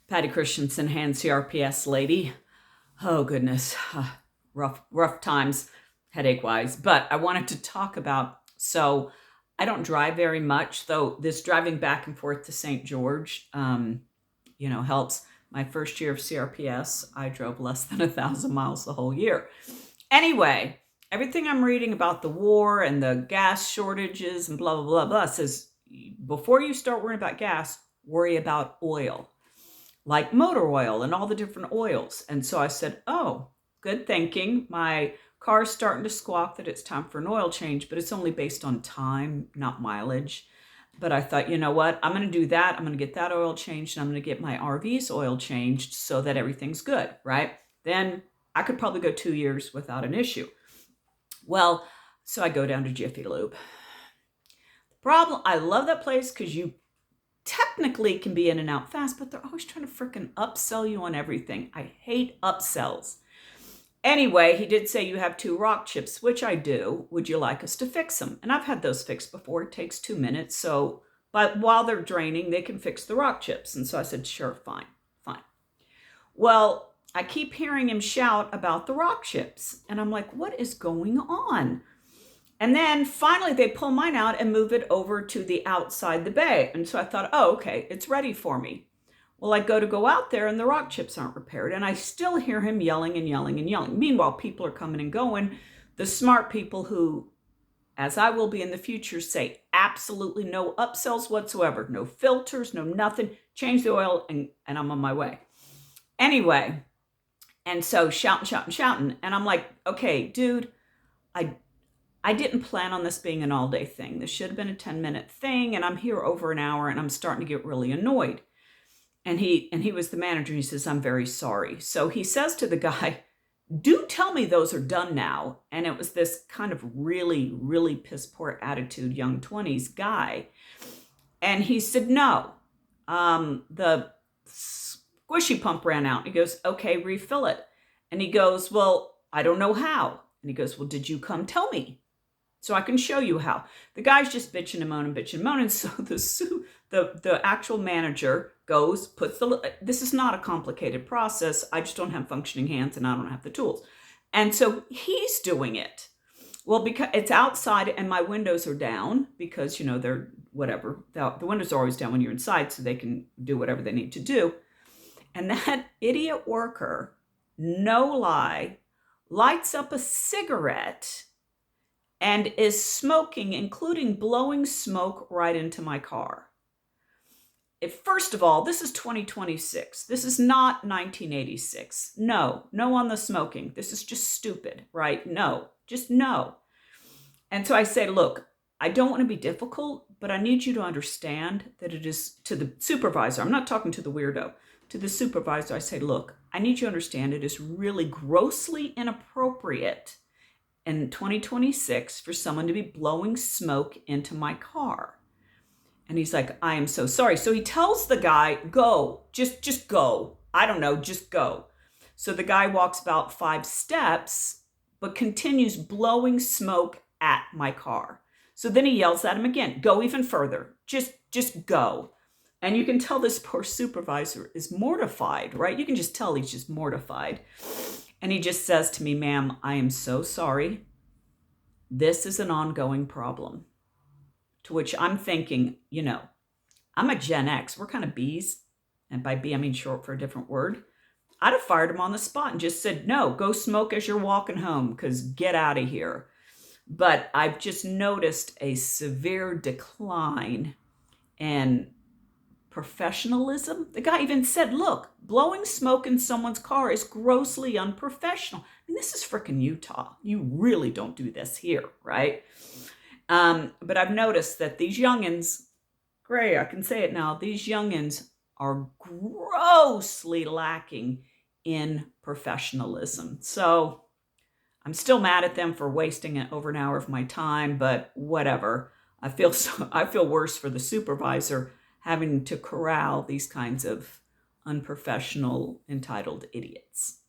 Patty Christensen, hand CRPS lady. Oh, goodness. Rough times, headache-wise. But I wanted to talk about, so I don't drive very much, though this driving back and forth to St. George, helps. My first year of CRPS, I drove less than 1,000 miles the whole year. Anyway, everything I'm reading about the war and the gas shortages and blah, blah, blah, blah says, before you start worrying about gas, worry about oil, like motor oil and all the different oils. And so I said, oh, good thinking. My car's starting to squawk that it's time for an oil change, but it's only based on time, not mileage. But I thought, you know what? I'm going to do that. I'm going to get that oil changed, and I'm going to get my RV's oil changed so that everything's good, right? Then I could probably go 2 years without an issue. Well, so I go down to Jiffy Lube. The problem, I love that place because you technically can be in and out fast, but they're always trying to freaking upsell you on everything. I hate upsells. Anyway, he did say you have 2 rock chips, which I do. Would you like us to fix them? And I've had those fixed before. It takes 2 minutes. But while they're draining, they can fix the rock chips. And so I said, sure, fine. Well, I keep hearing him shout about the rock chips. And I'm like, what is going on? And then finally they pull mine out and move it over to the outside the bay. And so I thought, oh, okay, it's ready for me. Well, I go out there and the rock chips aren't repaired. And I still hear him yelling and yelling and yelling. Meanwhile, people are coming and going. The smart people who, as I will be in the future, say absolutely no upsells whatsoever. No filters, no nothing. Change the oil and I'm on my way. Anyway, and so shouting. And I'm like, okay, dude, I didn't plan on this being an all-day thing. This should have been a 10-minute thing. And I'm here over an hour and I'm starting to get really annoyed. And he was the manager. He says, I'm very sorry. So he says to the guy, do tell me those are done now. And it was this kind of really, really piss poor attitude, young 20s guy. And he said, no, the squishy pump ran out. He goes, okay, refill it. And he goes, well, I don't know how. And he goes, well, did you come tell me so I can show you how? The guy's just bitching and moaning. So the actual manager goes, this is not a complicated process. I just don't have functioning hands and I don't have the tools. And so he's doing it. Well, because it's outside and my windows are down because, they're whatever. The windows are always down when you're inside so they can do whatever they need to do. And that idiot worker, no lie, lights up a cigarette and is smoking, including blowing smoke right into my car. First of all, this is 2026. This is not 1986. No on the smoking. This is just stupid, right? No, just no. And so I say, look, I don't want to be difficult, but I need you to understand that it is to the supervisor. I'm not talking to the weirdo. To the supervisor, I say, look, I need you to understand it is really grossly inappropriate in 2026 for someone to be blowing smoke into my car. And he's like, I am so sorry. So he tells the guy, go, just go. I don't know, just go. So the guy walks about 5 steps, but continues blowing smoke at my car. So then he yells at him again, go even further, just go. And you can tell this poor supervisor is mortified, right? You can just tell he's just mortified. And he just says to me, ma'am, I am so sorry. This is an ongoing problem. To which I'm thinking, I'm a Gen X. We're kind of Bs. And by B, I mean short for a different word. I'd have fired him on the spot and just said, no, go smoke as you're walking home because get out of here. But I've just noticed a severe decline in professionalism. The guy even said, look, blowing smoke in someone's car is grossly unprofessional. I mean, this is freaking Utah. You really don't do this here, right? But I've noticed that these youngins, Gray, I can say it now, these youngins are grossly lacking in professionalism. So I'm still mad at them for wasting over an hour of my time, but whatever. I feel worse for the supervisor having to corral these kinds of unprofessional, entitled idiots.